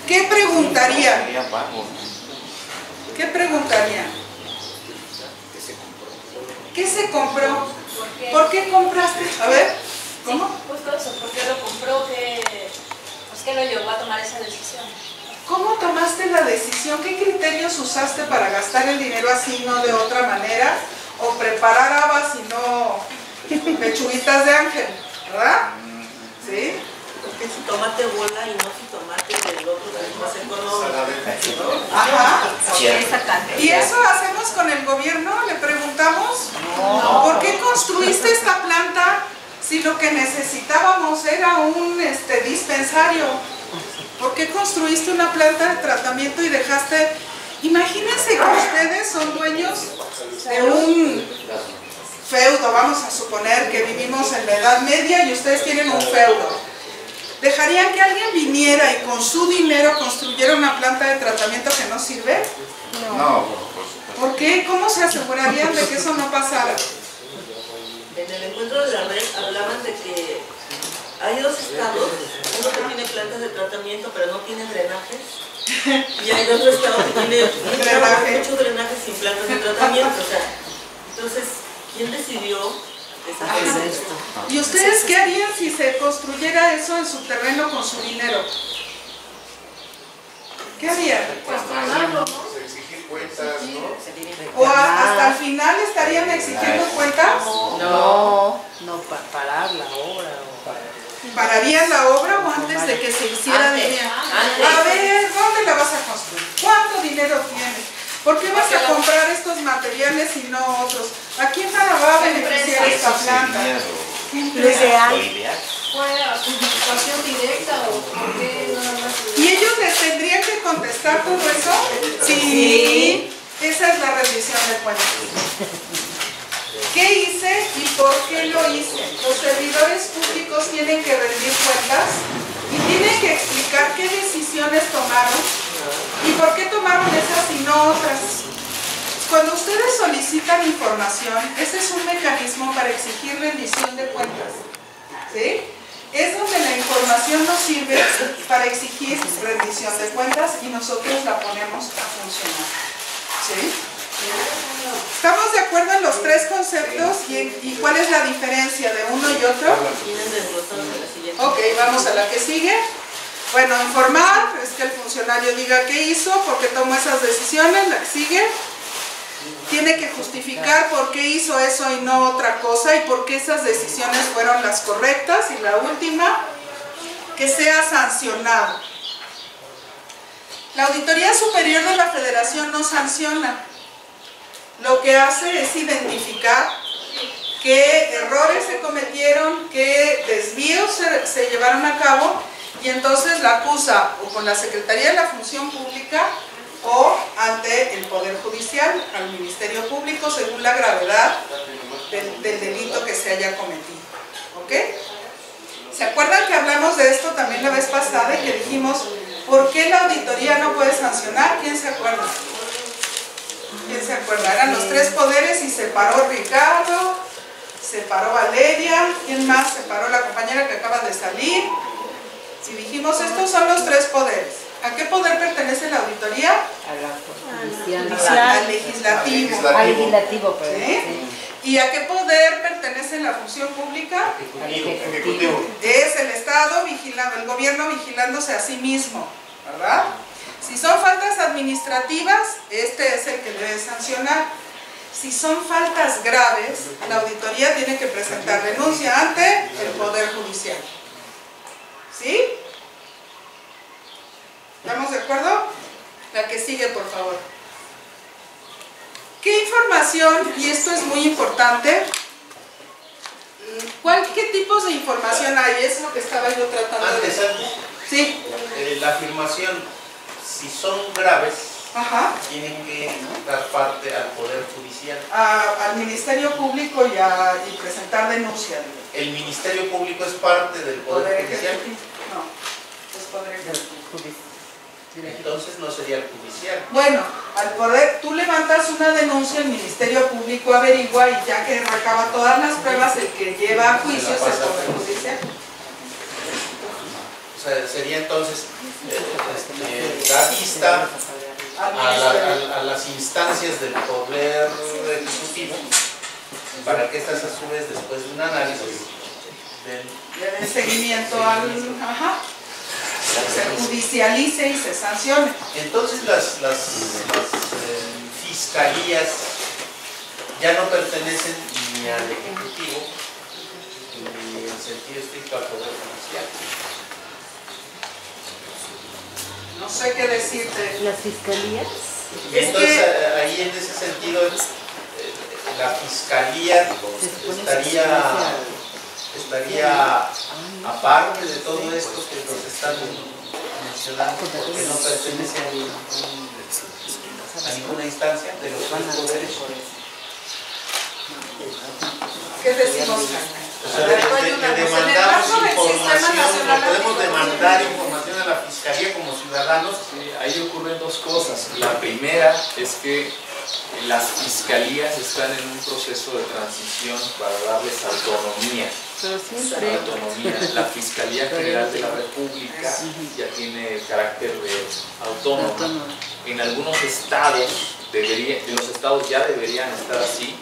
¿Qué preguntaría? ¿Qué preguntaría? ¿Qué se compró? ¿Por qué compraste? A ver, ¿cómo? Sí, justo eso, ¿por qué lo compró? ¿Qué lo llevó a tomar esa decisión? ¿Cómo tomaste la decisión? ¿Qué criterios usaste para gastar el dinero así, no de otra manera? ¿O preparar habas y no pechuguitas de ángel? ¿Verdad? ¿Sí? Porque es tomate bola y no tomate del otro que es más económico. Ajá. Sí. ¿Y eso hacemos con el gobierno? ¿Le preguntamos? No. ¿Por qué construiste esta planta si lo que necesitábamos era un dispensario? ¿Por qué construiste una planta de tratamiento y dejaste? Imagínense que ustedes son dueños de un feudo, vamos a suponer que vivimos en la Edad Media y ustedes tienen un feudo. ¿Dejarían que alguien viniera y con su dinero construyera una planta de tratamiento que no sirve? No. ¿Por qué? ¿Cómo se asegurarían de que eso no pasara? En el encuentro de la red hablaban de que hay dos estados, uno que tiene plantas de tratamiento pero no tiene drenajes, y hay otro estado que tiene mucho drenaje sin plantas de tratamiento. O sea, entonces, ¿quién decidió deshacerse de esto? ¿Y ustedes qué harían si se construyera eso en su terreno con su dinero? ¿Qué harían? Cuestionarlo, ¿no? Exigir cuentas, ¿no? ¿O hasta el final estarían exigiendo cuentas? No, parar la obra. ¿Pararían la obra o antes de que se hiciera dirían? A ver, ¿dónde la vas a construir? ¿Cuánto dinero tienes? ¿Por qué vas a comprar estos materiales y no otros? ¿A quién la va a beneficiar esta planta? Lo ideal. ¿Fue a participación directa o por qué nada más? ¿Y ellos les tendrían que contestar todo eso? Sí. Esa es la rendición de cuentas. ¿Qué hice y por qué lo hice? Los servidores públicos tienen que rendir cuentas y tienen que explicar qué decisiones tomaron y por qué tomaron esas y no otras. Cuando ustedes solicitan información, ese es un mecanismo para exigir rendición de cuentas. ¿Sí? Es donde la información nos sirve para exigir rendición de cuentas y nosotros la ponemos a funcionar. ¿Sí? ¿Estamos de acuerdo en los tres conceptos y cuál es la diferencia de uno y otro? Ok, vamos a la que sigue. Bueno, informar es que el funcionario diga qué hizo, por qué tomó esas decisiones. La que sigue tiene que justificar por qué hizo eso y no otra cosa y por qué esas decisiones fueron las correctas. Y la última, que sea sancionado. La Auditoría Superior de la Federación no sanciona. Lo que hace es identificar qué errores se cometieron, qué desvíos se llevaron a cabo y entonces la acusa o con la Secretaría de la Función Pública o ante el Poder Judicial, al Ministerio Público, según la gravedad del delito que se haya cometido. ¿Ok? ¿Se acuerdan que hablamos de esto también la vez pasada y que dijimos por qué la auditoría no puede sancionar? ¿Quién se acuerda? ¿Quién se acuerda? Eran los tres poderes y se paró Ricardo, se paró Valeria, ¿quién más? Se paró la compañera que acaba de salir. Si dijimos, estos son los tres poderes. ¿A qué poder pertenece la auditoría? Al legislativo. Al legislativo, pero ¿Sí? ¿Y a qué poder pertenece la función pública? Ejecutivo. Es el Estado vigilando, el gobierno vigilándose a sí mismo, ¿verdad? Si son faltas administrativas, este es el que debe sancionar. Si son faltas graves, la auditoría tiene que presentar denuncia ante el Poder Judicial. ¿Sí? ¿Estamos de acuerdo? La que sigue, por favor. ¿Qué información, y esto es muy importante, qué tipos de información hay? Es lo que estaba yo tratando Antes, Sí. la afirmación, si son graves, tienen que dar parte al Poder Judicial. Al Ministerio Público y presentar denuncia. ¿El Ministerio Público es parte del Poder Judicial? No, es Poder Ejecutivo. Entonces no sería el judicial. Bueno, al poder, tú levantas una denuncia, el Ministerio Público averigua y ya que recaba todas las pruebas, el que lleva a juicio es el Poder Judicial. O sea, sería entonces dar vista a las instancias del Poder Ejecutivo para que estas a su vez, después de un análisis, le den seguimiento al... Ajá. Se judicialice y se sancione. Entonces las fiscalías ya no pertenecen ni al Ejecutivo ni en sentido estricto al Poder Judicial. No sé qué decirte. ¿Las fiscalías? Y entonces ahí en ese sentido la fiscalía estaría aparte de todo esto que nos están mencionando, porque no pertenece a ninguna instancia de los tres poderes. ¿Qué decimos? O sea, le demandamos información, le podemos demandar información a la Fiscalía como ciudadanos. Ahí ocurren dos cosas. La primera es que las fiscalías están en un proceso de transición para darles autonomía. Pero siempre. La Fiscalía General de la República ya tiene carácter autónomo. En algunos estados, los estados ya deberían estar así,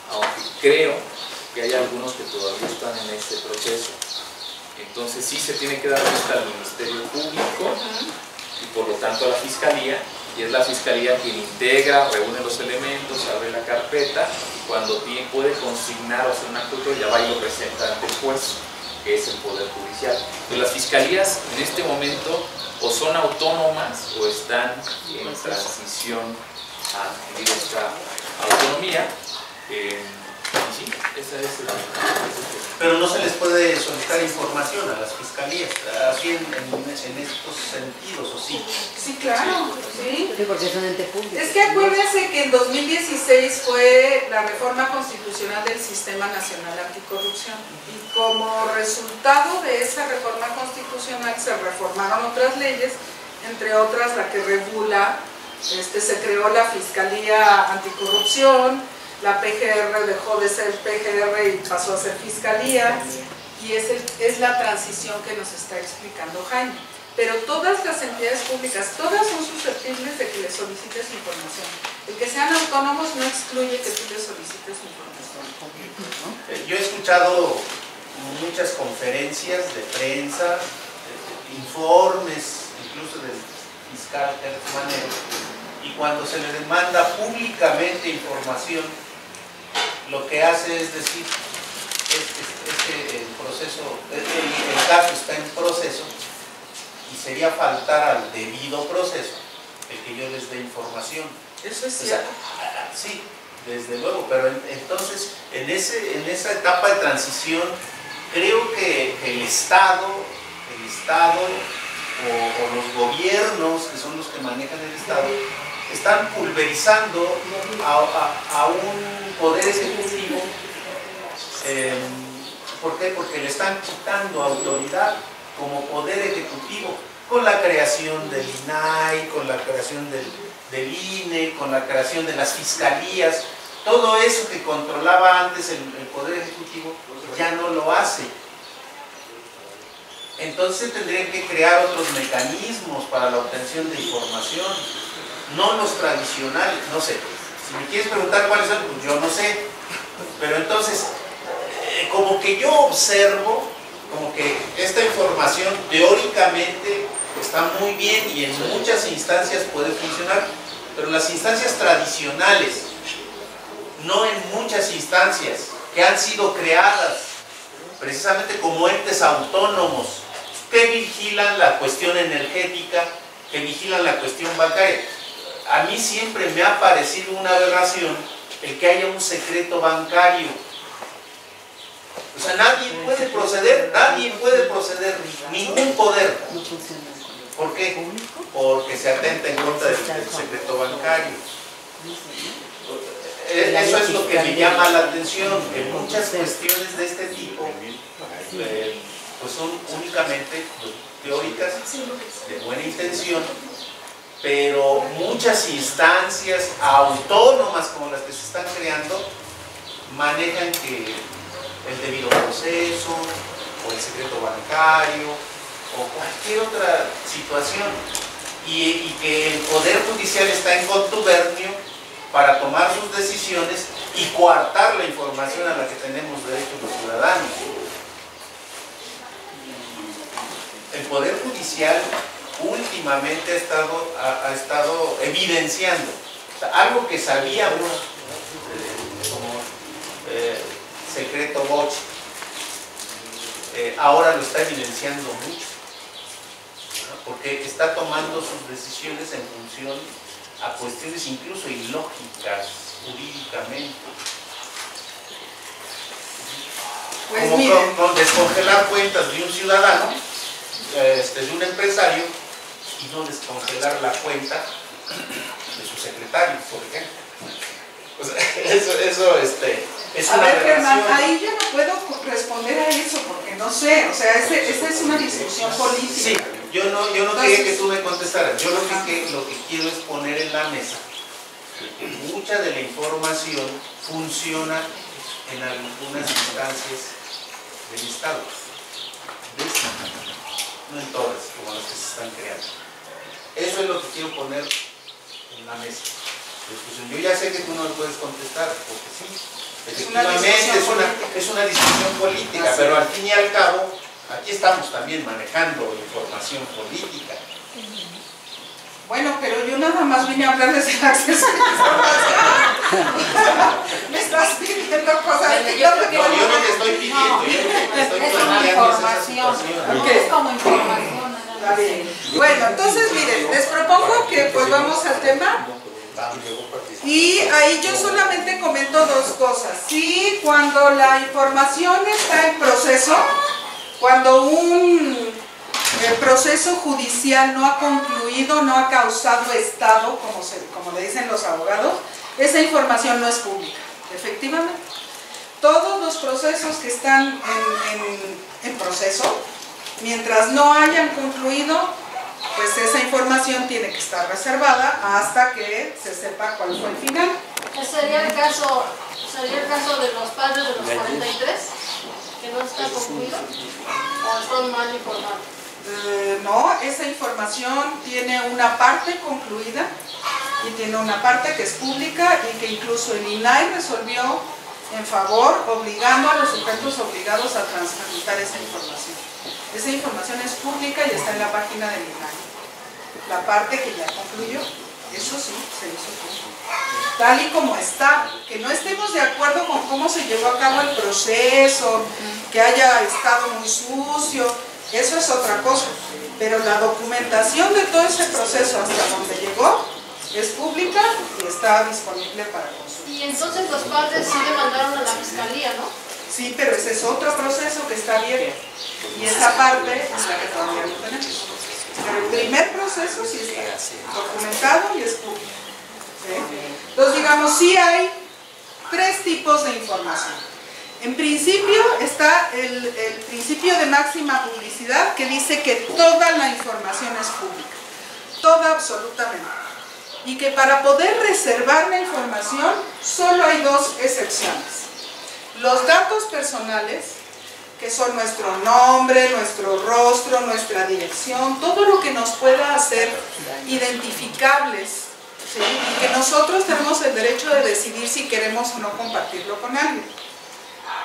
aunque creo que hay algunos que todavía están en ese proceso. Entonces sí se tiene que dar vista al Ministerio Público y por lo tanto a la Fiscalía, y es la Fiscalía quien integra, reúne los elementos, abre la carpeta y cuando puede consignar o hacer un acto ya va y lo presenta ante el juez, que es el Poder Judicial. Entonces las Fiscalías en este momento o son autónomas o están en transición a adquirir esta autonomía. Sí, esa es la... Pero no se les puede solicitar información a las fiscalías, así en estos sentidos, ¿o sí? Sí, claro, sí. Sí, porque son ente público. Es que acuérdense que en 2016 fue la reforma constitucional del Sistema Nacional Anticorrupción y como resultado de esa reforma constitucional se reformaron otras leyes, entre otras la que regula, se creó la Fiscalía Anticorrupción, la PGR dejó de ser PGR y pasó a ser Fiscalía, y es la transición que nos está explicando Jaime. Pero todas las entidades públicas, todas son susceptibles de que les solicites información. El que sean autónomos no excluye que tú les solicites información. Yo he escuchado muchas conferencias de prensa, informes, incluso del fiscal Gertz Manero, y cuando se le demanda públicamente información, lo que hace es decir, el caso está en proceso y sería faltar al debido proceso el que yo les dé información. Eso es cierto. Sí, desde luego, pero entonces en esa etapa de transición creo que el Estado o los gobiernos, que son los que manejan el Estado, están pulverizando a un poder ejecutivo. ¿Por qué? Porque le están quitando autoridad como poder ejecutivo con la creación del INAI, con la creación del INE, con la creación de las fiscalías. Todo eso que controlaba antes el poder ejecutivo ya no lo hace. Entonces tendrían que crear otros mecanismos para la obtención de información, no los tradicionales. No sé, si me quieres preguntar cuáles son, pues yo no sé, pero entonces como que yo observo como que esta información teóricamente está muy bien y en muchas instancias puede funcionar, pero las instancias tradicionales, no en muchas instancias que han sido creadas precisamente como entes autónomos que vigilan la cuestión energética, que vigilan la cuestión bancaria. A mí siempre me ha parecido una aberración el que haya un secreto bancario. O sea, nadie puede proceder, ningún poder. ¿Por qué? Porque se atenta en contra del secreto bancario. Eso es lo que me llama la atención, que muchas cuestiones de este tipo pues son únicamente teóricas, de buena intención, pero muchas instancias autónomas como las que se están creando manejan que el debido proceso o el secreto bancario o cualquier otra situación, y que el Poder Judicial está en contubernio para tomar sus decisiones y coartar la información a la que tenemos derecho los ciudadanos. El Poder Judicial últimamente ha estado evidenciando, o sea, algo que sabíamos como secreto voce, ahora lo está evidenciando mucho, ¿no? Porque está tomando sus decisiones en función a cuestiones incluso ilógicas jurídicamente. Pues como miren, con descongelar cuentas de un ciudadano, de un empresario, y no descongelar la cuenta de su secretario, por ejemplo. O sea, eso es a una ver, Germán, relación. ahí yo no puedo responder a eso porque no sé, o sea, esa es una discusión política. Sí, yo no quería que tú me contestaras. Yo lo que quiero es poner en la mesa que mucha de la información funciona en algunas instancias del Estado. ¿Ves? No en todas, como las que se están creando. Eso es lo que quiero poner en la mesa. Yo ya sé que tú no lo puedes contestar, porque sí, efectivamente es una discusión política, pero al fin y al cabo, aquí estamos también manejando información política. Bueno, pero yo nada más vine a hablarles del acceso a la información. Me estás pidiendo cosas que yo te No, yo no te estoy pidiendo, yo te estoy planteando esa situación. Es como información. Está bien. Bueno, entonces miren, les propongo que pues vamos al tema. Y ahí yo solamente comento dos cosas. Sí, cuando la información está en proceso, cuando un proceso judicial no ha concluido, no ha causado estado, como le dicen los abogados, esa información no es pública, efectivamente. Todos los procesos que están en proceso, mientras no hayan concluido, pues esa información tiene que estar reservada hasta que se sepa cuál fue el final. ¿Sería el caso de los padres de los 43? ¿Que no está concluido? ¿O son mal informados? No, esa información tiene una parte concluida y tiene una parte que es pública y que incluso el INAI resolvió en favor, obligando a los sujetos obligados a transmitir esa información. Esa información es pública y está en la página del INAI. La parte que ya concluyó, eso sí, se hizo público. Tal y como está, que no estemos de acuerdo con cómo se llevó a cabo el proceso, que haya estado muy sucio, eso es otra cosa. Pero la documentación de todo ese proceso hasta donde llegó es pública y está disponible para consulta. Y entonces los padres sí demandaron a la fiscalía, ¿no? Sí, pero ese es otro proceso que está abierto. Y esa parte es la que todavía no tenemos. Pero el primer proceso sí está documentado y es público. ¿Sí? Entonces, digamos, sí hay tres tipos de información. En principio está el principio de máxima publicidad, que dice que toda la información es pública. Toda, absolutamente. Y que para poder reservar la información solo hay dos excepciones. Los datos personales, que son nuestro nombre, nuestro rostro, nuestra dirección, todo lo que nos pueda hacer identificables, ¿sí? Y que nosotros tenemos el derecho de decidir si queremos o no compartirlo con alguien.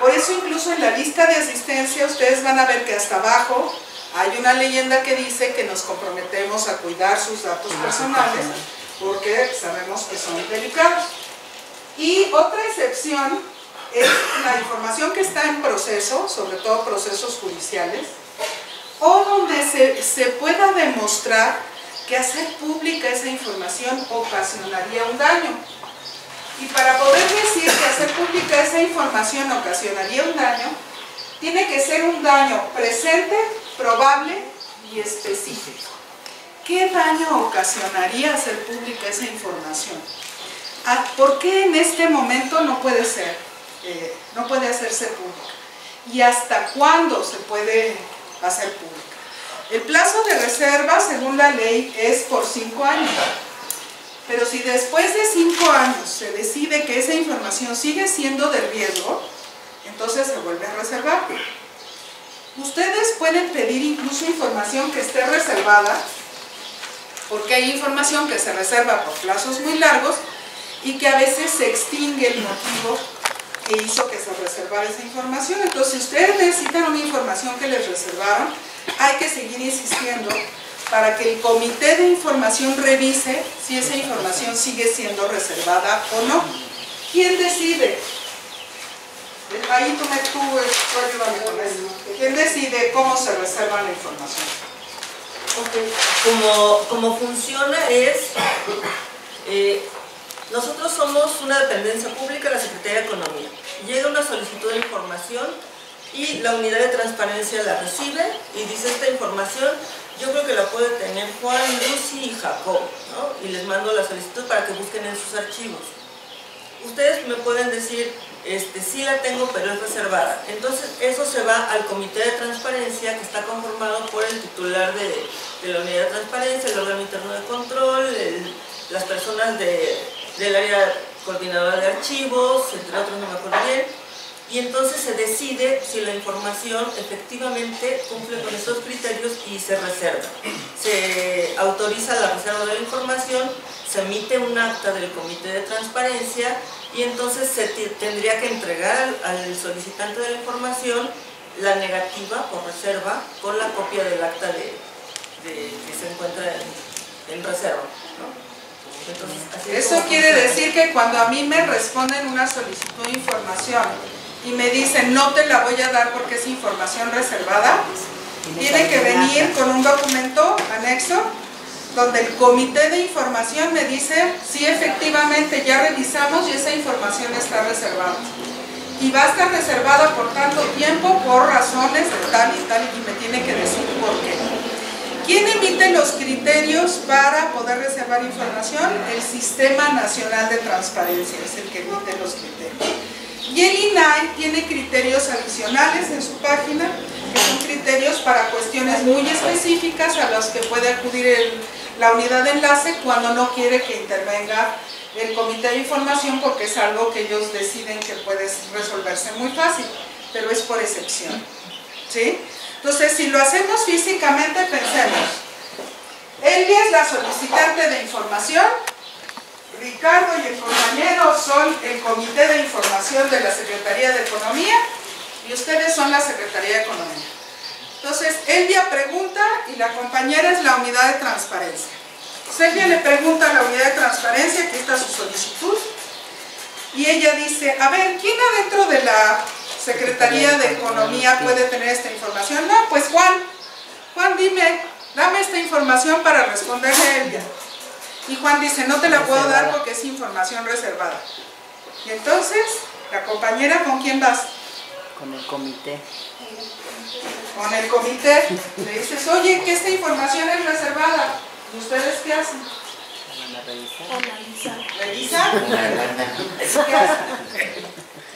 Por eso incluso en la lista de asistencia ustedes van a ver que hasta abajo hay una leyenda que dice que nos comprometemos a cuidar sus datos personales porque sabemos que son delicados. Y otra excepción es la información que está en proceso, sobre todo procesos judiciales, o donde se pueda demostrar que hacer pública esa información ocasionaría un daño. Y para poder decir que hacer pública esa información ocasionaría un daño, tiene que ser un daño presente, probable y específico. ¿Qué daño ocasionaría hacer pública esa información? ¿Por qué en este momento no puede ser? No puede hacerse pública. ¿Y hasta cuándo se puede hacer pública? El plazo de reserva, según la ley, es por 5 años. Pero si después de 5 años se decide que esa información sigue siendo de riesgo, entonces se vuelve a reservar. Ustedes pueden pueden pedir incluso información que esté reservada, porque hay información que se reserva por plazos muy largos y que a veces se extingue el motivo que hizo que se reservara esa información. Entonces, si ustedes necesitan una información que les reservaron, hay que seguir insistiendo para que el comité de información revise si esa información sigue siendo reservada o no. ¿Quién decide? Ahí tú ayúdame con eso. ¿Quién decide cómo se reserva la información? Como funciona es, nosotros somos una dependencia pública de la Secretaría de Economía. Llega una solicitud de información y la unidad de transparencia la recibe y dice: esta información yo creo que la puede tener Juan, Lucy y Jacob, ¿no? Y les mando la solicitud para que busquen en sus archivos. Ustedes me pueden decir, sí la tengo, pero es reservada. Entonces eso se va al comité de transparencia, que está conformado por el titular de la unidad de transparencia, el órgano interno de control, las personas del área coordinadora de archivos, entre otros, no me acuerdo bien. Y entonces se decide si la información efectivamente cumple con estos criterios y se reserva. Se autoriza la reserva de la información, se emite un acta del comité de transparencia y entonces se tendría que entregar al solicitante de la información la negativa por reserva con la copia del acta que se encuentra en reserva, ¿no? Entonces, eso quiere decir que cuando a mí me responden una solicitud de información y me dicen no te la voy a dar porque es información reservada, tiene que venir con un documento anexo donde el comité de información me dice si efectivamente ya revisamos y esa información está reservada. Y va a estar reservada por tanto tiempo, por razones de tal y tal, y me tiene que decir por qué. ¿Quién emite los criterios para poder reservar información? El Sistema Nacional de Transparencia es el que emite los criterios. Y el INAI tiene criterios adicionales en su página, que son criterios para cuestiones muy específicas a las que puede acudir la unidad de enlace cuando no quiere que intervenga el comité de información, porque es algo que ellos deciden que puede resolverse muy fácil, pero es por excepción, ¿sí? Entonces, si lo hacemos físicamente, pensemos, Elvia es la solicitante de información, Ricardo y el compañero son el comité de información de la Secretaría de Economía y ustedes son la Secretaría de Economía. Entonces, Elvia pregunta y la compañera es la unidad de transparencia. Entonces, Elvia le pregunta a la unidad de transparencia, aquí está su solicitud, y ella dice, a ver, ¿quién adentro de la Secretaría de Economía puede tener esta información? No, pues Juan, dime, dame esta información para responderle a Elvia. Y Juan dice, no te la puedo dar porque es información reservada. Y entonces, la compañera, ¿con quién vas? Con el comité. Con el comité. Le dices, oye, que esta información es reservada. ¿Y ustedes qué hacen? Van a revisar. ¿Revisan? ¿Qué hacen?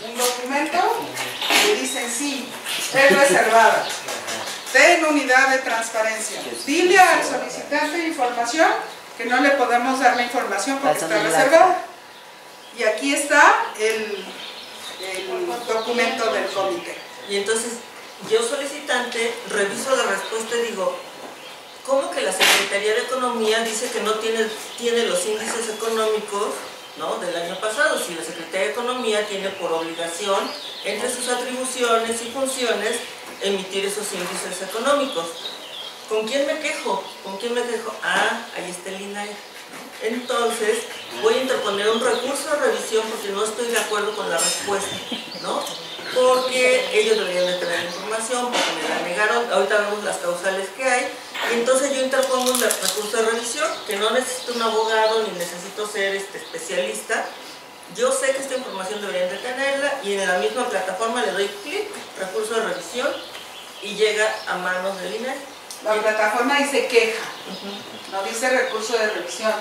Un documento, le dicen, sí, es reservada. Ten unidad de transparencia. Dile al solicitante de información que no le podemos dar la información porque está reservada. Y aquí está el documento del comité. Y entonces, yo solicitante reviso la respuesta y digo, ¿cómo que la Secretaría de Economía dice que no tiene los índices económicos, ¿no?, del año pasado? Si la Secretaría de Economía tiene por obligación, entre sus atribuciones y funciones, emitir esos índices económicos. ¿Con quién me quejo? Ah, ahí está el INAI. Entonces, voy a interponer un recurso de revisión porque no estoy de acuerdo con la respuesta, ¿no? Porque ellos deberían de tener información, porque me la negaron, ahorita vemos las causales que hay, y entonces yo interpongo un recurso de revisión, que no necesito un abogado ni necesito ser especialista. Yo sé que esta información deberían de tenerla y en la misma plataforma le doy clic, recurso de revisión, y llega a manos del INAI. La plataforma dice queja, no dice recurso de revisión.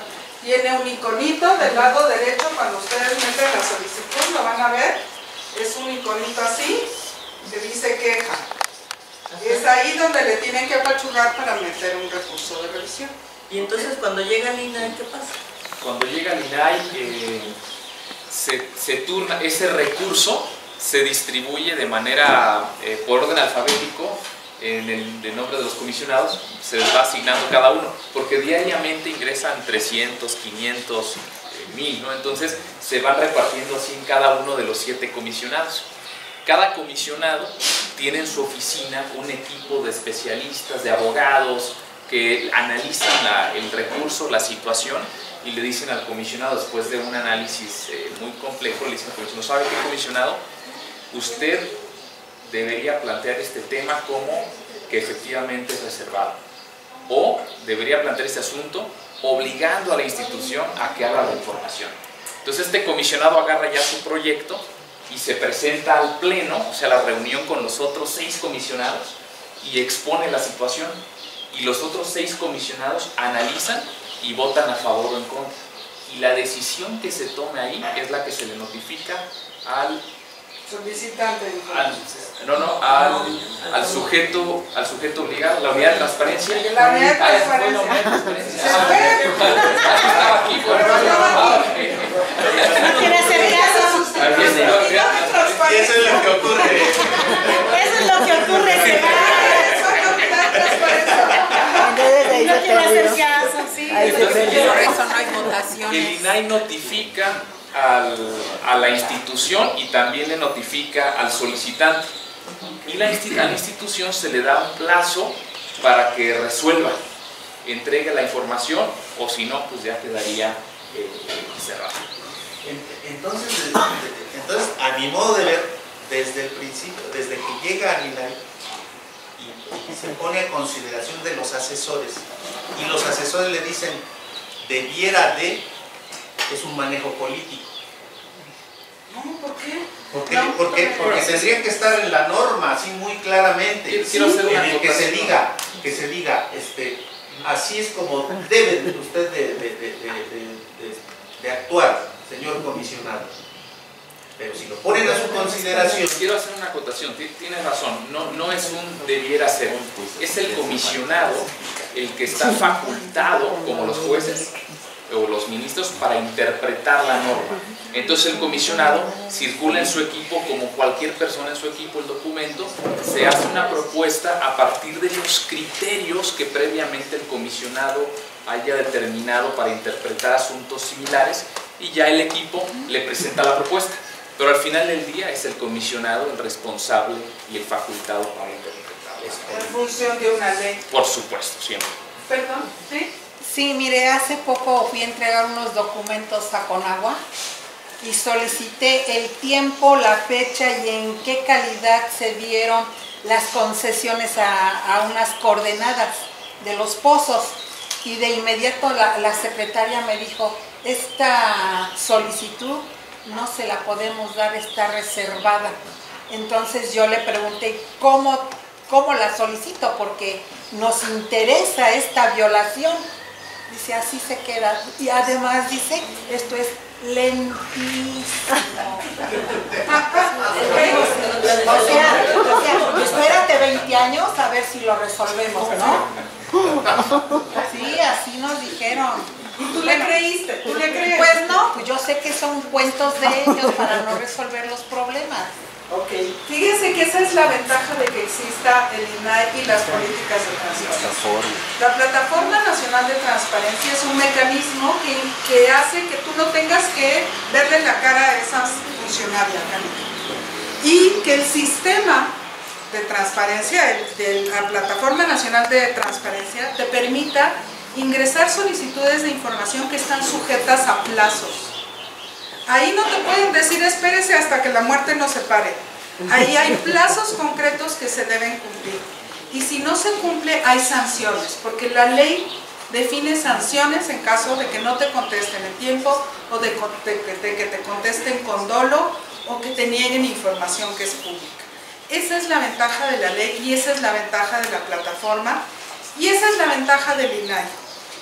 Tiene un iconito del lado derecho, cuando ustedes meten la solicitud, lo van a ver, es un iconito así, que dice queja. Es ahí donde le tienen que apachurrar para meter un recurso de revisión. Y entonces cuando llega el INAI, ¿qué pasa? Cuando llega el INAI, se turna ese recurso, se distribuye de manera por orden alfabético en el nombre de los comisionados, se les va asignando cada uno, porque diariamente ingresan 300, 500, 1000, ¿no? Entonces se van repartiendo así en cada uno de los 7 comisionados. Cada comisionado tiene en su oficina un equipo de especialistas, de abogados, que analizan el recurso, la situación, y le dicen al comisionado, después de un análisis muy complejo, le dicen al comisionado: ¿sabe qué, comisionado? Usted debería plantear este tema como que efectivamente es reservado, o debería plantear este asunto obligando a la institución a que haga la información. Entonces este comisionado agarra ya su proyecto y se presenta al pleno, o sea, la reunión con los otros 6 comisionados, y expone la situación, y los otros 6 comisionados analizan y votan a favor o en contra, y la decisión que se tome ahí es la que se le notifica al solicitante. Al sujeto obligado, la unidad de transparencia. La unidad de transparencia. No quiere hacer caso. Eso es lo que ocurre. Eso es lo que ocurre, se va. No quiere hacer caso, sí. Por eso no hay votaciones. El INAI notifica a la institución y también le notifica al solicitante, y a la institución se le da un plazo para que resuelva, entregue la información, o si no, pues ya quedaría cerrado. Entonces, a mi modo de ver, desde el principio, desde que llega al INAI y se pone a consideración de los asesores, y los asesores le dicen debiera de, es un manejo político. No, ¿por qué? Porque tendría que estar en la norma, así muy claramente. Quiero hacer una en el que se diga, así es como debe usted de actuar, señor comisionado. Pero si lo ponen a su consideración... Quiero hacer una acotación, tienes razón, no es un debiera ser, es el comisionado el que está facultado, como los jueces o los ministros, para interpretar la norma. Entonces el comisionado circula en su equipo, como cualquier persona en su equipo, el documento, se hace una propuesta a partir de los criterios que previamente el comisionado haya determinado para interpretar asuntos similares, y ya el equipo le presenta la propuesta. Pero al final del día es el comisionado el responsable y el facultado para interpretarla. En función de una ley. Por supuesto, siempre. Perdón, ¿sí? Sí, mire, hace poco fui a entregar unos documentos a Conagua y solicité el tiempo, la fecha y en qué calidad se dieron las concesiones a unas coordenadas de los pozos, y de inmediato la secretaria me dijo: esta solicitud no se la podemos dar, está reservada. Entonces yo le pregunté cómo la solicito, porque nos interesa esta violación. Dice: así se queda. Y además dice: esto es lentísimo. O sea, espérate 20 años a ver si lo resolvemos, ¿no? Sí, así nos dijeron. ¿Y tú le creíste? ¿Tú le crees? Pues no, pues yo sé que son cuentos de ellos para no resolver los problemas. Ok, fíjense que esa es la ventaja de que exista el INAI y las políticas de transparencia. La Plataforma Nacional de Transparencia es un mecanismo que hace que tú no tengas que verle la cara a esas funcionarias, ¿no? Y que el sistema de transparencia, de la Plataforma Nacional de Transparencia, te permita ingresar solicitudes de información que están sujetas a plazos. Ahí no te pueden decir espérese hasta que la muerte nos separe. Ahí hay plazos concretos que se deben cumplir. Y si no se cumple, hay sanciones, porque la ley define sanciones en caso de que no te contesten en tiempo, o de que te contesten con dolo, o que te nieguen información que es pública. Esa es la ventaja de la ley, y esa es la ventaja de la plataforma, y esa es la ventaja del INAI.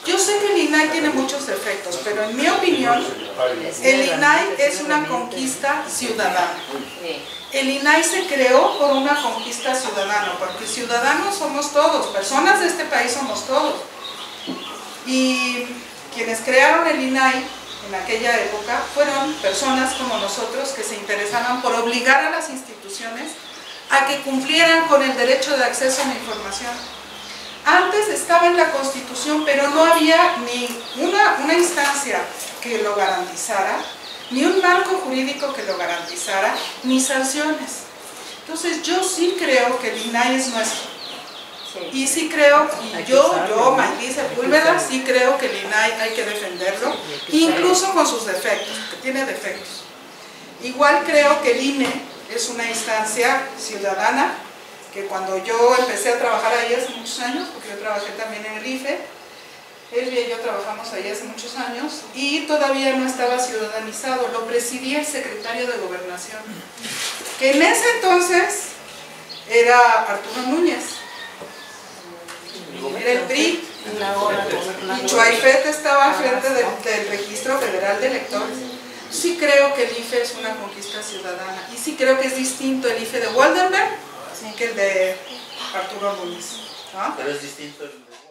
Yo sé que el INAI tiene muchos defectos, pero en mi opinión, el INAI es una conquista ciudadana. El INAI se creó por una conquista ciudadana, porque ciudadanos somos todos, personas de este país somos todos. Y quienes crearon el INAI en aquella época fueron personas como nosotros que se interesaban por obligar a las instituciones a que cumplieran con el derecho de acceso a la información. Antes estaba en la Constitución, pero no había ni una instancia que lo garantizara, ni un marco jurídico que lo garantizara, ni sanciones. Entonces yo sí creo que el INAI es nuestro. Y sí creo, y yo, Maylí Sepúlveda, sí creo que el INAI hay que defenderlo, incluso con sus defectos, porque tiene defectos. Igual creo que el INE es una instancia ciudadana, que cuando yo empecé a trabajar ahí hace muchos años, porque yo trabajé también en el IFE, Elvia y yo trabajamos ahí hace muchos años, y todavía no estaba ciudadanizado, lo presidía el secretario de Gobernación, que en ese entonces era Arturo Núñez, era el PRI, y Chuaifet estaba frente del Registro Federal de Electores. Sí creo que el IFE es una conquista ciudadana, y sí creo que es distinto el IFE de Waldenberg que el de Arturo Núñez, ¿no? Pero es distinto el de...